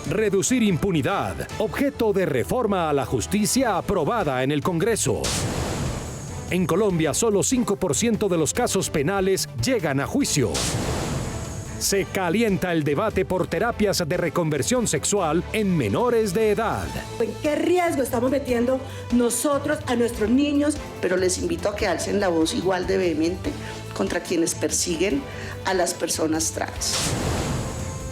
Reducir impunidad, objeto de reforma a la justicia aprobada en el Congreso. En Colombia, solo 5% de los casos penales llegan a juicio. Se calienta el debate por terapias de reconversión sexual en menores de edad. ¿En qué riesgo estamos metiendo nosotros a nuestros niños? Pero les invito a que alcen la voz igual de vehemente contra quienes persiguen a las personas trans.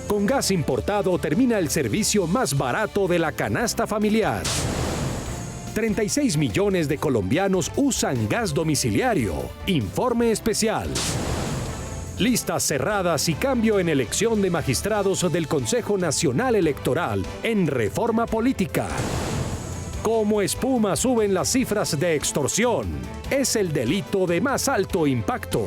Con gas importado termina el servicio más barato de la canasta familiar. 36 millones de colombianos usan gas domiciliario. Informe especial. Listas cerradas y cambio en elección de magistrados del Consejo Nacional Electoral en reforma política. Como espuma suben las cifras de extorsión. Es el delito de más alto impacto.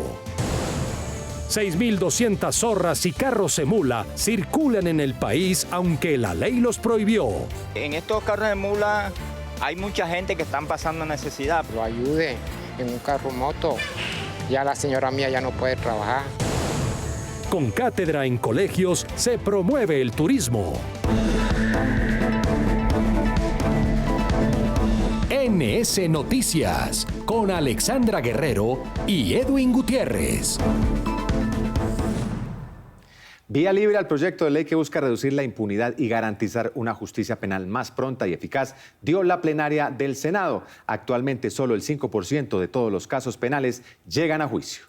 6.200 zorras y carros de mula circulan en el país aunque la ley los prohibió. En estos carros de mula hay mucha gente que están pasando necesidad. Lo ayude en un carro moto. Ya la señora mía ya no puede trabajar. Con cátedra en colegios se promueve el turismo. NS Noticias con Alexandra Guerrero y Edwin Gutiérrez. Vía libre al proyecto de ley que busca reducir la impunidad y garantizar una justicia penal más pronta y eficaz dio la plenaria del Senado. Actualmente solo el 5% de todos los casos penales llegan a juicio.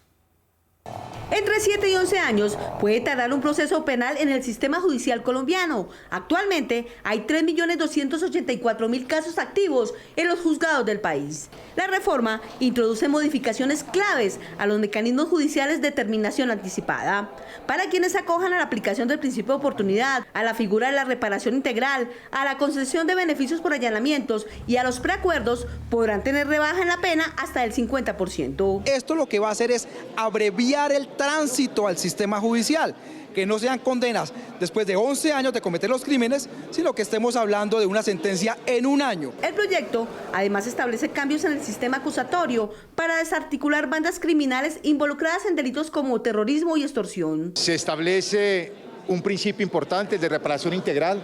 Entre 7 y 11 años puede tardar un proceso penal en el sistema judicial colombiano. Actualmente hay 3.284.000 casos activos en los juzgados del país. La reforma introduce modificaciones claves a los mecanismos judiciales de terminación anticipada. Para quienes acojan a la aplicación del principio de oportunidad, a la figura de la reparación integral, a la concesión de beneficios por allanamientos y a los preacuerdos, podrán tener rebaja en la pena hasta del 50%. Esto lo que va a hacer es abreviar el tránsito al sistema judicial, que no sean condenas después de 11 años de cometer los crímenes, sino que estemos hablando de una sentencia en un año. El proyecto además establece cambios en el sistema acusatorio para desarticular bandas criminales involucradas en delitos como terrorismo y extorsión. Se establece un principio importante de reparación integral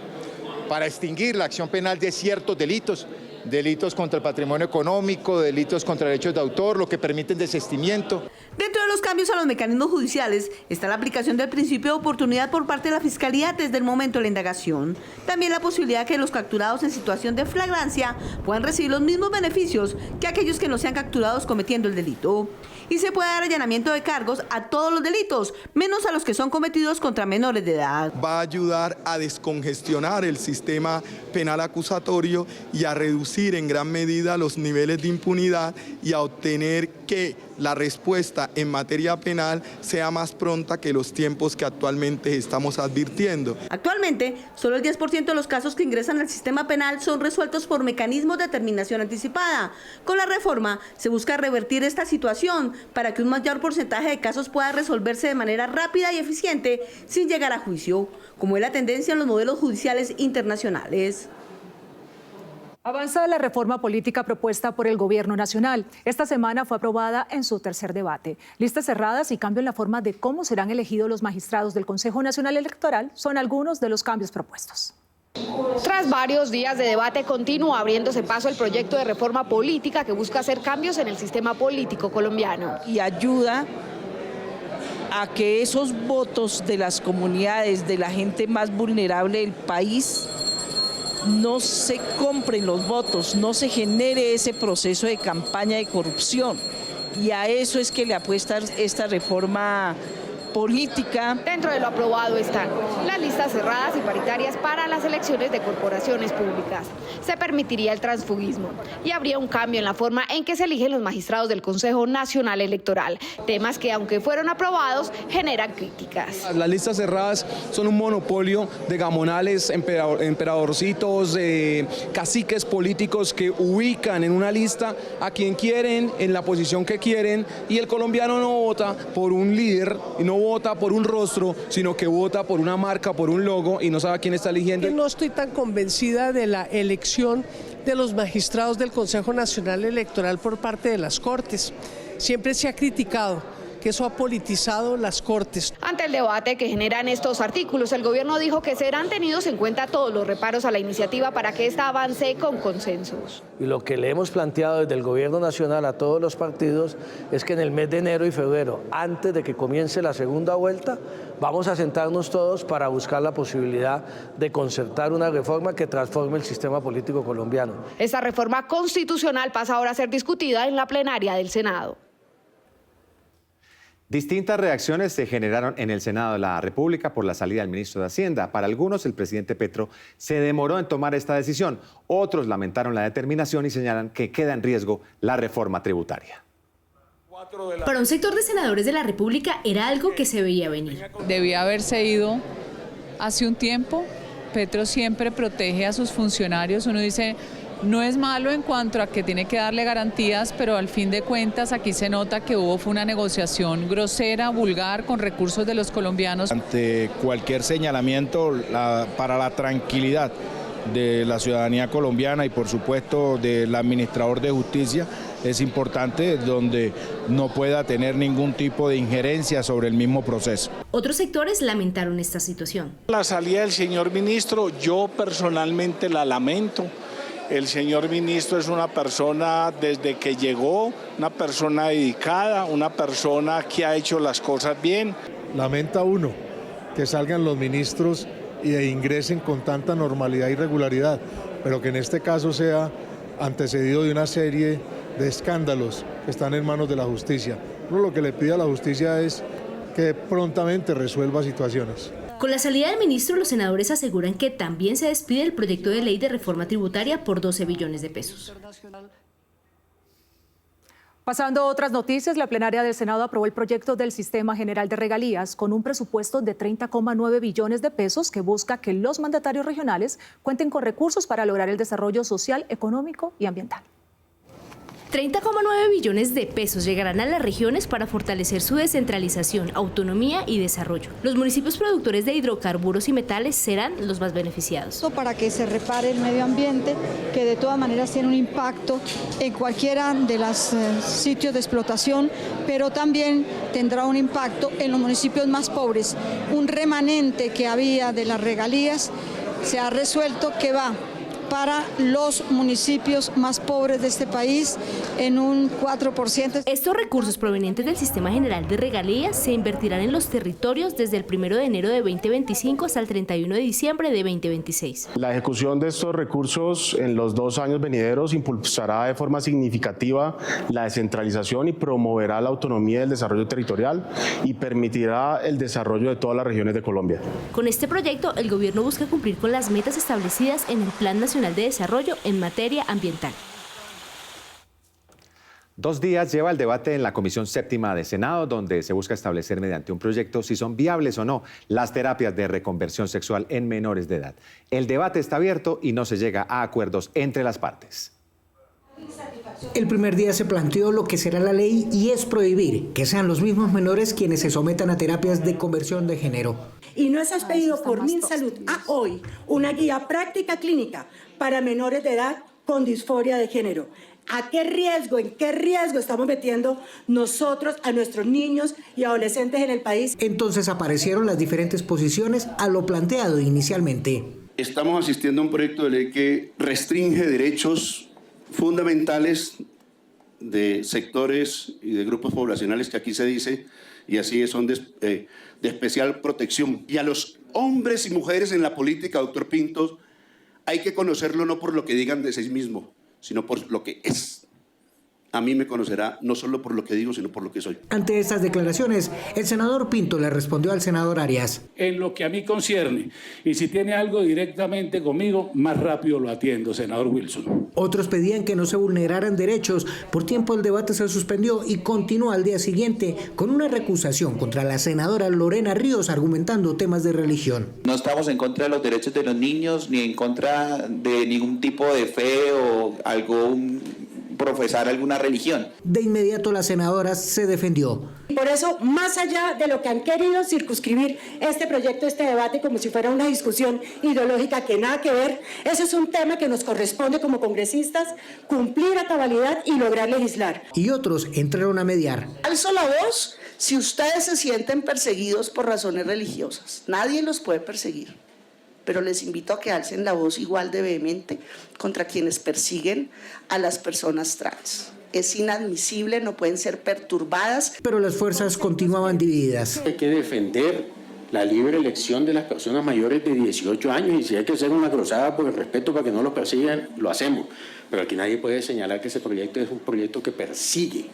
para extinguir la acción penal de ciertos delitos contra el patrimonio económico, delitos contra derechos de autor, lo que permiten desistimiento. Dentro de los cambios a los mecanismos judiciales está la aplicación del principio de oportunidad por parte de la Fiscalía desde el momento de la indagación. También la posibilidad de que los capturados en situación de flagrancia puedan recibir los mismos beneficios que aquellos que no sean capturados cometiendo el delito. Y se puede dar allanamiento de cargos a todos los delitos, menos a los que son cometidos contra menores de edad. Va a ayudar a descongestionar el sistema penal acusatorio y a reducir en gran medida los niveles de impunidad y a obtener que la respuesta en materia penal sea más pronta que los tiempos que actualmente estamos advirtiendo. Actualmente, solo el 10% de los casos que ingresan al sistema penal son resueltos por mecanismos de terminación anticipada. Con la reforma se busca revertir esta situación para que un mayor porcentaje de casos pueda resolverse de manera rápida y eficiente sin llegar a juicio, como es la tendencia en los modelos judiciales internacionales. Avanza la reforma política propuesta por el Gobierno Nacional. Esta semana fue aprobada en su tercer debate. Listas cerradas y cambio en la forma de cómo serán elegidos los magistrados del Consejo Nacional Electoral son algunos de los cambios propuestos. Tras varios días de debate, continúa abriéndose paso el proyecto de reforma política que busca hacer cambios en el sistema político colombiano. Y ayuda a que esos votos de las comunidades, de la gente más vulnerable del país, no se compren los votos, no se genere ese proceso de campaña de corrupción. Y a eso es que le apuesta esta reforma política. Dentro de lo aprobado están las listas cerradas y paritarias para las elecciones de corporaciones públicas. Se permitiría el transfugismo y habría un cambio en la forma en que se eligen los magistrados del Consejo Nacional Electoral, temas que, aunque fueron aprobados, generan críticas. Las listas cerradas son un monopolio de gamonales, emperadorcitos, caciques políticos que ubican en una lista a quien quieren, en la posición que quieren, y el colombiano no vota por un líder y no vota por un rostro, sino que vota por una marca, por un logo, y no sabe a quién está eligiendo. No estoy tan convencida de la elección de los magistrados del Consejo Nacional Electoral por parte de las Cortes. Siempre se ha criticado que eso ha politizado las Cortes. Ante el debate que generan estos artículos, el gobierno dijo que serán tenidos en cuenta todos los reparos a la iniciativa para que esta avance con consensos. Y lo que le hemos planteado desde el gobierno nacional a todos los partidos es que en el mes de enero y febrero, antes de que comience la segunda vuelta, vamos a sentarnos todos para buscar la posibilidad de concertar una reforma que transforme el sistema político colombiano. Esta reforma constitucional pasa ahora a ser discutida en la plenaria del Senado. Distintas reacciones se generaron en el Senado de la República por la salida del ministro de Hacienda. Para algunos, el presidente Petro se demoró en tomar esta decisión. Otros lamentaron la determinación y señalan que queda en riesgo la reforma tributaria. Para un sector de senadores de la República era algo que se veía venir. Debía haberse ido hace un tiempo. Petro siempre protege a sus funcionarios. Uno dice, no es malo en cuanto a que tiene que darle garantías, pero al fin de cuentas aquí se nota que fue una negociación grosera, vulgar, con recursos de los colombianos. Ante cualquier señalamiento para la tranquilidad de la ciudadanía colombiana y por supuesto del administrador de justicia, es importante donde no pueda tener ningún tipo de injerencia sobre el mismo proceso. Otros sectores lamentaron esta situación. La salida del señor ministro, yo personalmente la lamento. El señor ministro es una persona desde que llegó, una persona dedicada, una persona que ha hecho las cosas bien. Lamenta uno que salgan los ministros y ingresen con tanta normalidad y regularidad, pero que en este caso sea antecedido de una serie de escándalos que están en manos de la justicia. Uno lo que le pide a la justicia es que prontamente resuelva situaciones. Con la salida del ministro, los senadores aseguran que también se despide el proyecto de ley de reforma tributaria por 12 billones de pesos. Pasando a otras noticias, la plenaria del Senado aprobó el proyecto del Sistema General de Regalías con un presupuesto de 30,9 billones de pesos que busca que los mandatarios regionales cuenten con recursos para lograr el desarrollo social, económico y ambiental. 30,9 billones de pesos llegarán a las regiones para fortalecer su descentralización, autonomía y desarrollo. Los municipios productores de hidrocarburos y metales serán los más beneficiados. Para que se repare el medio ambiente, que de todas maneras tiene un impacto en cualquiera de los sitios de explotación, pero también tendrá un impacto en los municipios más pobres. Un remanente que había de las regalías se ha resuelto que va para los municipios más pobres de este país en un 4%. Estos recursos provenientes del Sistema General de Regalías se invertirán en los territorios desde el 1 de enero de 2025 hasta el 31 de diciembre de 2026. La ejecución de estos recursos en los 2 años venideros impulsará de forma significativa la descentralización y promoverá la autonomía del desarrollo territorial y permitirá el desarrollo de todas las regiones de Colombia. Con este proyecto, el gobierno busca cumplir con las metas establecidas en el Plan Nacional de Desarrollo en materia ambiental. 2 días lleva el debate en la Comisión Séptima de Senado, donde se busca establecer mediante un proyecto si son viables o no las terapias de reconversión sexual en menores de edad. El debate está abierto y no se llega a acuerdos entre las partes. El primer día se planteó lo que será la ley y es prohibir que sean los mismos menores quienes se sometan a terapias de conversión de género. Y nos has pedido por MinSalud a hoy una guía práctica clínica para menores de edad con disforia de género. ¿A qué riesgo, en qué riesgo estamos metiendo nosotros a nuestros niños y adolescentes en el país? Entonces aparecieron las diferentes posiciones a lo planteado inicialmente. Estamos asistiendo a un proyecto de ley que restringe derechos fundamentales de sectores y de grupos poblacionales que aquí se dice, y así son de especial protección. Y a los hombres y mujeres en la política, doctor Pintos, hay que conocerlo no por lo que digan de sí mismo, sino por lo que es. A mí me conocerá no solo por lo que digo, sino por lo que soy. Ante estas declaraciones, el senador Pinto le respondió al senador Arias. En lo que a mí concierne, y si tiene algo directamente conmigo, más rápido lo atiendo, senador Wilson. Otros pedían que no se vulneraran derechos. Por tiempo el debate se suspendió y continuó al día siguiente con una recusación contra la senadora Lorena Ríos argumentando temas de religión. No estamos en contra de los derechos de los niños, ni en contra de ningún tipo de fe o profesar alguna religión. De inmediato la senadora se defendió. Por eso, más allá de lo que han querido circunscribir este proyecto, este debate, como si fuera una discusión ideológica que nada que ver, eso es un tema que nos corresponde como congresistas cumplir a cabalidad y lograr legislar. Y otros entraron a mediar. Alzo la voz Si ustedes se sienten perseguidos por razones religiosas, nadie los puede perseguir, pero les invito a que alcen la voz igual de vehemente contra quienes persiguen a las personas trans. Es inadmisible, no pueden ser perturbadas. Pero las fuerzas continuaban divididas. Hay que defender la libre elección de las personas mayores de 18 años y si hay que hacer una cruzada por el respeto para que no los persigan, lo hacemos. Pero aquí nadie puede señalar que ese proyecto es un proyecto que persigue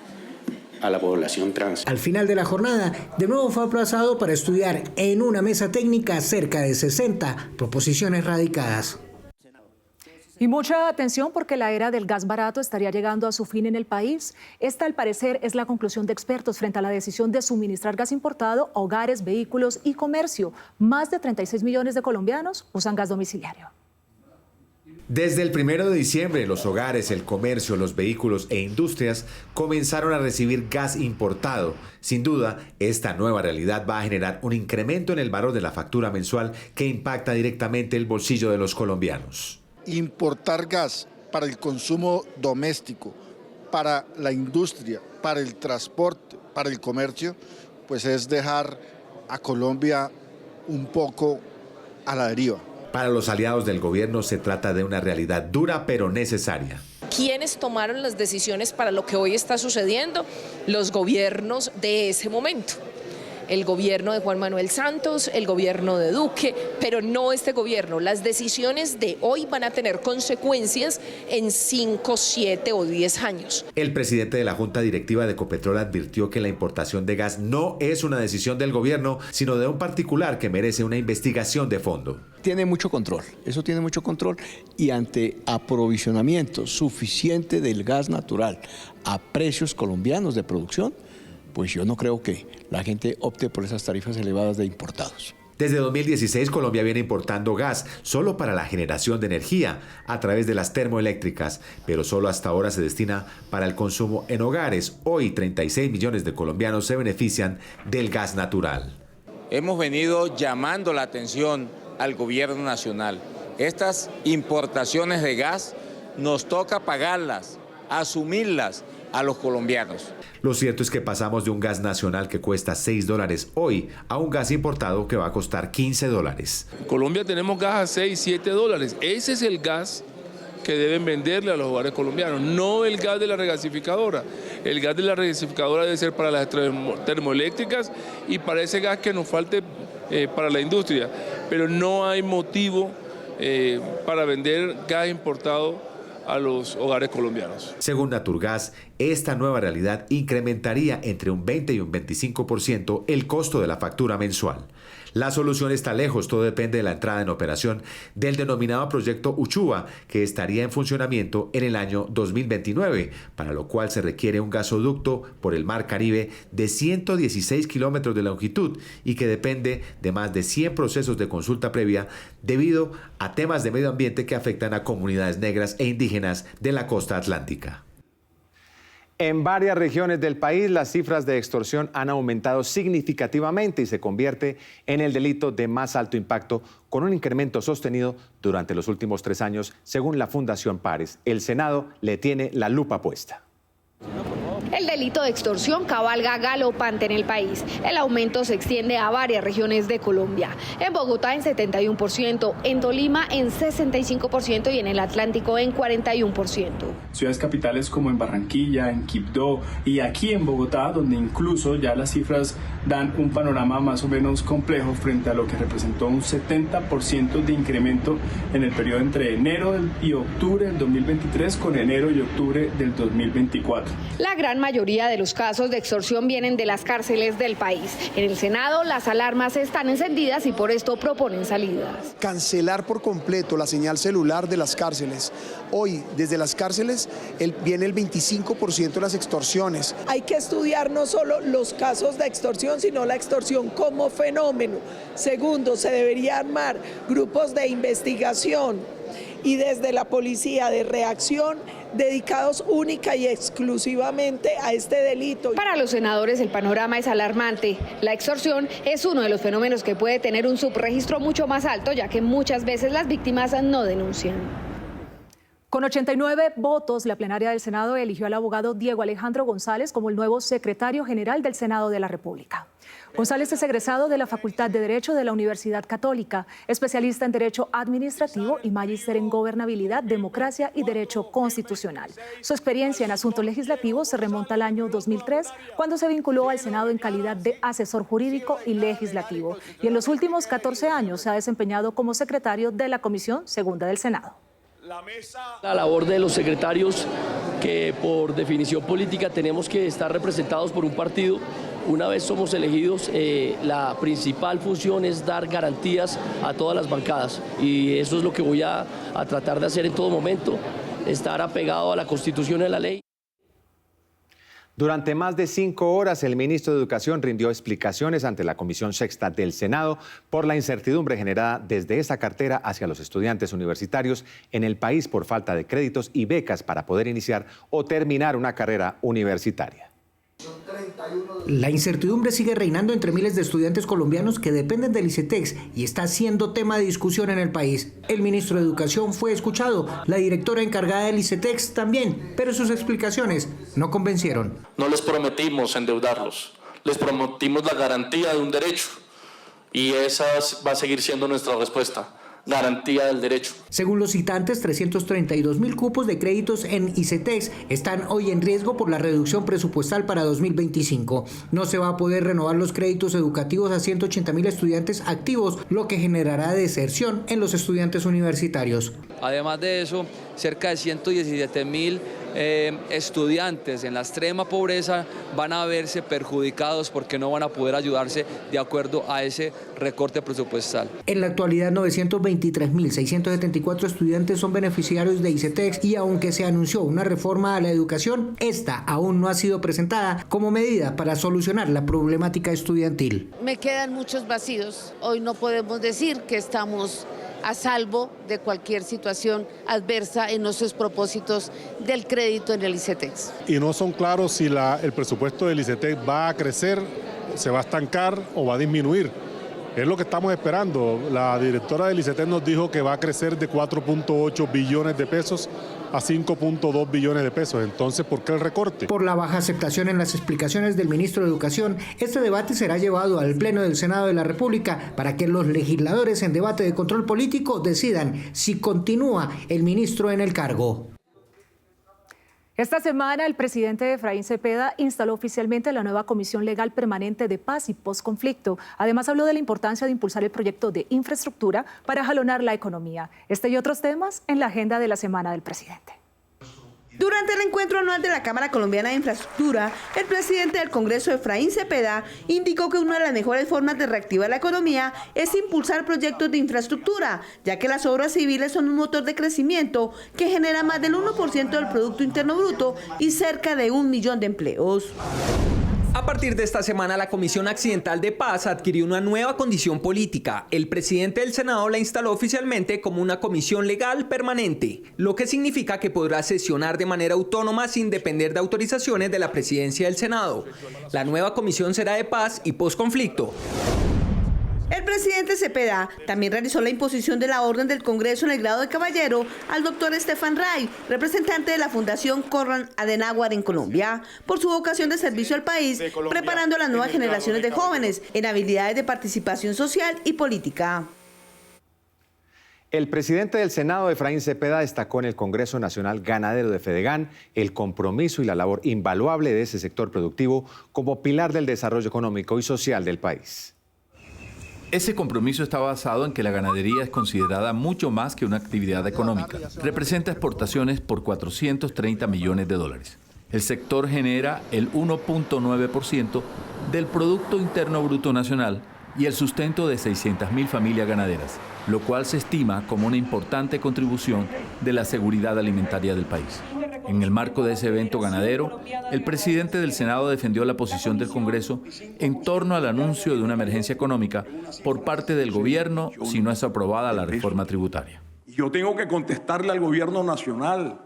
a la población trans. Al final de la jornada, de nuevo fue aplazado para estudiar en una mesa técnica cerca de 60 proposiciones radicadas. Y mucha atención porque la era del gas barato estaría llegando a su fin en el país. Esta, al parecer, es la conclusión de expertos frente a la decisión de suministrar gas importado a hogares, vehículos y comercio. Más de 36 millones de colombianos usan gas domiciliario. Desde el 1 de diciembre, los hogares, el comercio, los vehículos e industrias comenzaron a recibir gas importado. Sin duda, esta nueva realidad va a generar un incremento en el valor de la factura mensual que impacta directamente el bolsillo de los colombianos. Importar gas para el consumo doméstico, para la industria, para el transporte, para el comercio, pues es dejar a Colombia un poco a la deriva. Para los aliados del gobierno se trata de una realidad dura pero necesaria. ¿Quiénes tomaron las decisiones para lo que hoy está sucediendo? Los gobiernos de ese momento. El gobierno de Juan Manuel Santos, el gobierno de Duque, pero no este gobierno. Las decisiones de hoy van a tener consecuencias en 5, 7 o 10 años. El presidente de la Junta Directiva de Ecopetrol advirtió que la importación de gas no es una decisión del gobierno, sino de un particular que merece una investigación de fondo. Tiene mucho control, eso tiene mucho control y ante aprovisionamiento suficiente del gas natural a precios colombianos de producción, pues yo no creo que la gente opte por esas tarifas elevadas de importados. Desde 2016 Colombia viene importando gas solo para la generación de energía a través de las termoeléctricas, pero solo hasta ahora se destina para el consumo en hogares. Hoy 36 millones de colombianos se benefician del gas natural. Hemos venido llamando la atención al gobierno nacional. Estas importaciones de gas nos toca pagarlas, asumirlas a los colombianos. Lo cierto es que pasamos de un gas nacional que cuesta $6 hoy a un gas importado que va a costar $15. En Colombia tenemos gas a $6, $7. Ese es el gas que deben venderle a los hogares colombianos, no el gas de la regasificadora. El gas de la regasificadora debe ser para las termoeléctricas y para ese gas que nos falte para la industria. Pero no hay motivo para vender gas importado a los hogares colombianos. Según Naturgas, esta nueva realidad incrementaría entre un 20 y un 25% el costo de la factura mensual. La solución está lejos, todo depende de la entrada en operación del denominado proyecto Uchuva, que estaría en funcionamiento en el año 2029, para lo cual se requiere un gasoducto por el Mar Caribe de 116 kilómetros de longitud y que depende de más de 100 procesos de consulta previa debido a temas de medio ambiente que afectan a comunidades negras e indígenas de la costa atlántica. En varias regiones del país, las cifras de extorsión han aumentado significativamente y se convierte en el delito de más alto impacto, con un incremento sostenido durante los últimos 3 años, según la Fundación Pares. El Senado le tiene la lupa puesta. El delito de extorsión cabalga galopante en el país. El aumento se extiende a varias regiones de Colombia. En Bogotá en 71%, en Tolima en 65% y en el Atlántico en 41%. Ciudades capitales como en Barranquilla, en Quibdó y aquí en Bogotá, donde incluso ya las cifras dan un panorama más o menos complejo frente a lo que representó un 70% de incremento en el periodo entre enero y octubre del 2023 con enero y octubre del 2024. La gran mayoría de los casos de extorsión vienen de las cárceles del país. En el Senado las alarmas están encendidas y por esto proponen salidas. Cancelar por completo la señal celular de las cárceles. Hoy, desde las cárceles, viene el 25% de las extorsiones. Hay que estudiar no solo los casos de extorsión, sino la extorsión como fenómeno. Segundo, se debería armar grupos de investigación y desde la policía de reacción dedicados única y exclusivamente a este delito. Para los senadores el panorama es alarmante. La extorsión es uno de los fenómenos que puede tener un subregistro mucho más alto, ya que muchas veces las víctimas no denuncian. Con 89 votos, la plenaria del Senado eligió al abogado Diego Alejandro González como el nuevo secretario general del Senado de la República. González es egresado de la Facultad de Derecho de la Universidad Católica, especialista en Derecho Administrativo y magíster en Gobernabilidad, Democracia y Derecho Constitucional. Su experiencia en asuntos legislativos se remonta al año 2003, cuando se vinculó al Senado en calidad de asesor jurídico y legislativo. Y en los últimos 14 años se ha desempeñado como secretario de la Comisión Segunda del Senado. La labor de los secretarios, que por definición política tenemos que estar representados por un partido. Una vez somos elegidos, la principal función es dar garantías a todas las bancadas, y eso es lo que voy a tratar de hacer en todo momento, estar apegado a la Constitución y a la ley. Durante más de 5 horas, el ministro de Educación rindió explicaciones ante la Comisión Sexta del Senado por la incertidumbre generada desde esa cartera hacia los estudiantes universitarios en el país por falta de créditos y becas para poder iniciar o terminar una carrera universitaria. La incertidumbre sigue reinando entre miles de estudiantes colombianos que dependen del ICETEX y está siendo tema de discusión en el país. El ministro de Educación fue escuchado, la directora encargada del ICETEX también, pero sus explicaciones no convencieron. No les prometimos endeudarlos, les prometimos la garantía de un derecho, y esa va a seguir siendo nuestra respuesta. Garantía del derecho. Según los citantes, 332.000 cupos de créditos en ICETEX están hoy en riesgo por la reducción presupuestal para 2025. No se va a poder renovar los créditos educativos a 180.000 estudiantes activos, lo que generará deserción en los estudiantes universitarios. Además de eso, cerca de 117.000 estudiantes en la extrema pobreza van a verse perjudicados porque no van a poder ayudarse de acuerdo a ese recorte presupuestal. En la actualidad, 923.674 estudiantes son beneficiarios de ICETEX, y aunque se anunció una reforma a la educación, esta aún no ha sido presentada como medida para solucionar la problemática estudiantil. Me quedan muchos vacíos. Hoy no podemos decir que estamos a salvo de cualquier situación adversa en nuestros propósitos del crédito en el ICETEX. Y no son claros si el presupuesto del ICETEX va a crecer, se va a estancar o va a disminuir. Es lo que estamos esperando. La directora del ICETEX nos dijo que va a crecer de 4.8 billones de pesos a 5.2 billones de pesos. Entonces, ¿por qué el recorte? Por la baja aceptación en las explicaciones del ministro de Educación, este debate será llevado al Pleno del Senado de la República para que los legisladores en debate de control político decidan si continúa el ministro en el cargo. Esta semana, el presidente Efraín Cepeda instaló oficialmente la nueva Comisión Legal Permanente de Paz y Postconflicto. Además, habló de la importancia de impulsar el proyecto de infraestructura para jalonar la economía. Este y otros temas en la agenda de la semana del presidente. Durante el encuentro anual de la Cámara Colombiana de Infraestructura, el presidente del Congreso, Efraín Cepeda, indicó que una de las mejores formas de reactivar la economía es impulsar proyectos de infraestructura, ya que las obras civiles son un motor de crecimiento que genera más del 1% del Producto Interno Bruto y cerca de 1 millón de empleos. A partir de esta semana, la Comisión Accidental de Paz adquirió una nueva condición política. El presidente del Senado la instaló oficialmente como una comisión legal permanente, lo que significa que podrá sesionar de manera autónoma sin depender de autorizaciones de la presidencia del Senado. La nueva comisión será de paz y posconflicto. El presidente Cepeda también realizó la imposición de la Orden del Congreso en el grado de caballero al doctor Estefan Ray, representante de la Fundación Konrad Adenauer en Colombia, por su vocación de servicio al país, preparando a las nuevas generaciones de jóvenes en habilidades de participación social y política. El presidente del Senado, Efraín Cepeda, destacó en el Congreso Nacional Ganadero de Fedegan el compromiso y la labor invaluable de ese sector productivo como pilar del desarrollo económico y social del país. Ese compromiso está basado en que la ganadería es considerada mucho más que una actividad económica. Representa exportaciones por 430 millones de dólares. El sector genera el 1.9% del Producto Interno Bruto Nacional y el sustento de 600.000 familias ganaderas, lo cual se estima como una importante contribución de la seguridad alimentaria del país. En el marco de ese evento ganadero, el presidente del Senado defendió la posición del Congreso en torno al anuncio de una emergencia económica por parte del gobierno si no es aprobada la reforma tributaria. Yo tengo que contestarle al gobierno nacional,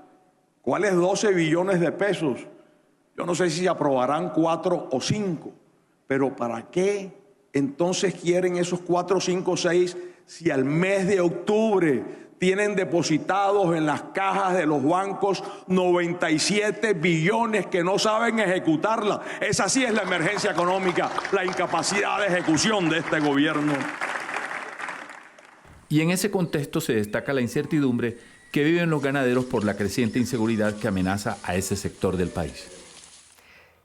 ¿cuáles 12 billones de pesos? Yo no sé si se aprobarán 4 o 5, pero ¿para qué entonces quieren esos 4, 5, 6 si al mes de octubre tienen depositados en las cajas de los bancos 97 billones que no saben ejecutarla. Esa sí es la emergencia económica, la incapacidad de ejecución de este gobierno. Y en ese contexto se destaca la incertidumbre que viven los ganaderos por la creciente inseguridad que amenaza a ese sector del país.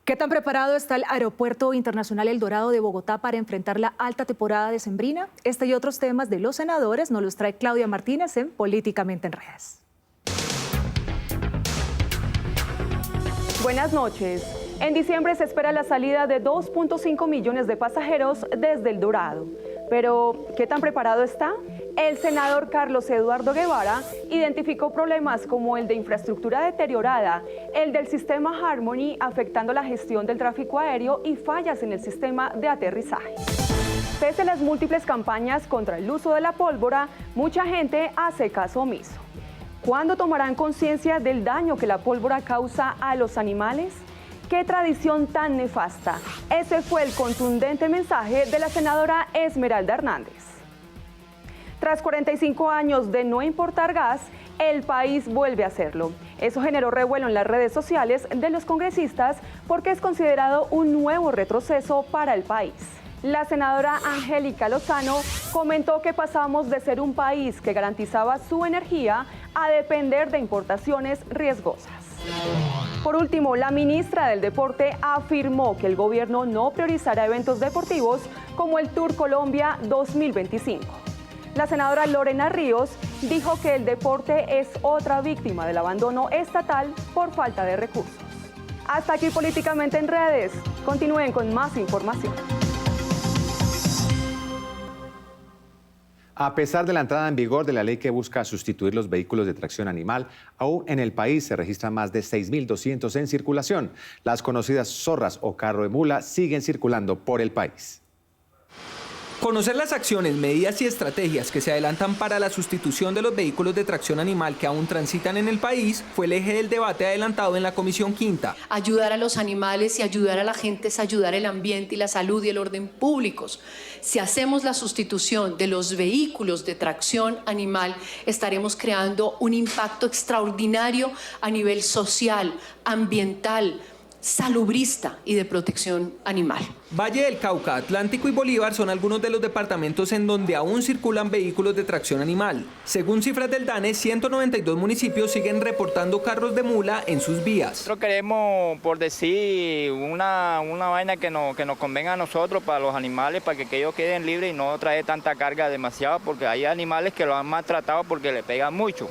¿Qué tan preparado está el Aeropuerto Internacional El Dorado de Bogotá para enfrentar la alta temporada decembrina? Este y otros temas de los senadores nos los trae Claudia Martínez en Políticamente en Redes. Buenas noches. En diciembre se espera la salida de 2.5 millones de pasajeros desde El Dorado. Pero, ¿qué tan preparado está? El senador Carlos Eduardo Guevara identificó problemas como el de infraestructura deteriorada, el del sistema Harmony afectando la gestión del tráfico aéreo y fallas en el sistema de aterrizaje. Pese a las múltiples campañas contra el uso de la pólvora, mucha gente hace caso omiso. ¿Cuándo tomarán conciencia del daño que la pólvora causa a los animales? ¡Qué tradición tan nefasta! Ese fue el contundente mensaje de la senadora Esmeralda Hernández. Tras 45 años de no importar gas, el país vuelve a hacerlo. Eso generó revuelo en las redes sociales de los congresistas porque es considerado un nuevo retroceso para el país. La senadora Angélica Lozano comentó que pasamos de ser un país que garantizaba su energía a depender de importaciones riesgosas. Por último, la ministra del Deporte afirmó que el gobierno no priorizará eventos deportivos como el Tour Colombia 2025. La senadora Lorena Ríos dijo que el deporte es otra víctima del abandono estatal por falta de recursos. Hasta aquí Políticamente en Redes. Continúen con más información. A pesar de la entrada en vigor de la ley que busca sustituir los vehículos de tracción animal, aún en el país se registran más de 6.200 en circulación. Las conocidas zorras o carro de mula siguen circulando por el país. Conocer las acciones, medidas y estrategias que se adelantan para la sustitución de los vehículos de tracción animal que aún transitan en el país fue el eje del debate adelantado en la Comisión Quinta. Ayudar a los animales y ayudar a la gente es ayudar el ambiente y la salud y el orden públicos. Si hacemos la sustitución de los vehículos de tracción animal, estaremos creando un impacto extraordinario a nivel social, ambiental, salubrista y de protección animal. Valle del Cauca, Atlántico y Bolívar son algunos de los departamentos en donde aún circulan vehículos de tracción animal. Según cifras del DANE, 192 municipios siguen reportando carros de mula en sus vías. Nosotros queremos, por decir, una vaina que nos convenga a nosotros para los animales, para que ellos queden libres y no traer tanta carga demasiado, porque hay animales que lo han maltratado porque le pegan mucho.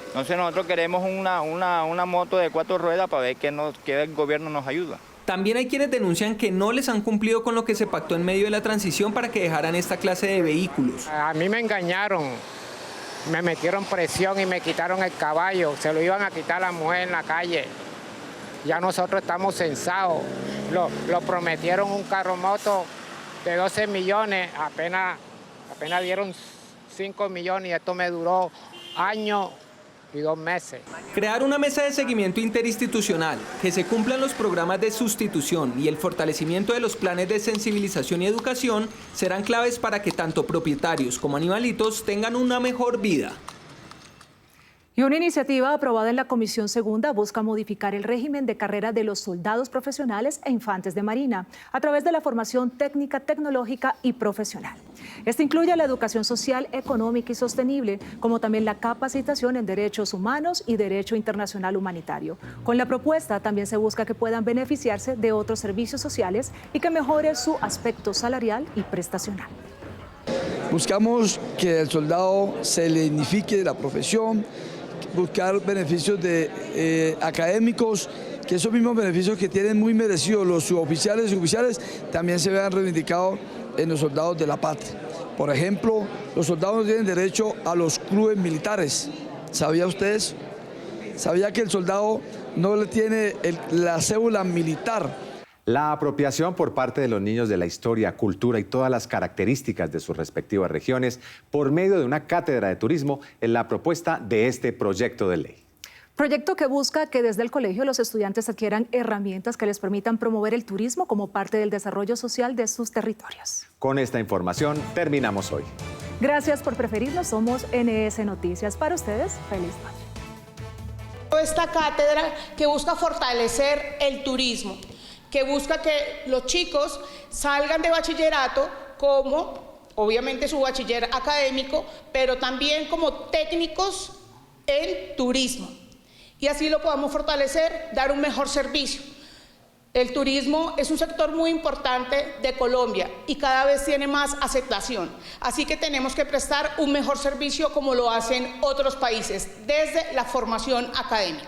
Entonces nosotros queremos una moto de 4 ruedas para ver que el gobierno nos ayuda. También hay quienes denuncian que no les han cumplido con lo que se pactó en medio de la transición para que dejaran esta clase de vehículos. A mí me engañaron, me metieron presión y me quitaron el caballo, se lo iban a quitar a la mujer en la calle. Ya nosotros estamos censados, lo prometieron un carro moto de 12 millones, apenas dieron 5 millones y esto me duró años y 2 meses. Crear una mesa de seguimiento interinstitucional, que se cumplan los programas de sustitución y el fortalecimiento de los planes de sensibilización y educación serán claves para que tanto propietarios como animalitos tengan una mejor vida. Y una iniciativa aprobada en la Comisión Segunda busca modificar el régimen de carrera de los soldados profesionales e infantes de Marina a través de la formación técnica, tecnológica y profesional. Este incluye la educación social, económica y sostenible, como también la capacitación en derechos humanos y derecho internacional humanitario. Con la propuesta también se busca que puedan beneficiarse de otros servicios sociales y que mejore su aspecto salarial y prestacional. Buscamos que el soldado se le dignifique de la profesión, buscar beneficios académicos, que esos mismos beneficios que tienen muy merecidos los suboficiales y suboficiales también se vean reivindicados en los soldados de la patria. Por ejemplo, los soldados no tienen derecho a los clubes militares. ¿Sabía usted eso? ¿Sabía que el soldado no le tiene la cédula militar? La apropiación por parte de los niños de la historia, cultura y todas las características de sus respectivas regiones por medio de una cátedra de turismo es la propuesta de este proyecto de ley. Proyecto que busca que desde el colegio los estudiantes adquieran herramientas que les permitan promover el turismo como parte del desarrollo social de sus territorios. Con esta información terminamos hoy. Gracias por preferirnos, somos NS Noticias. Para ustedes, feliz noche. Esta cátedra que busca fortalecer el turismo, que busca que los chicos salgan de bachillerato como, obviamente, su bachiller académico, pero también como técnicos en turismo. Y así lo podamos fortalecer, dar un mejor servicio. El turismo es un sector muy importante de Colombia y cada vez tiene más aceptación. Así que tenemos que prestar un mejor servicio como lo hacen otros países, desde la formación académica.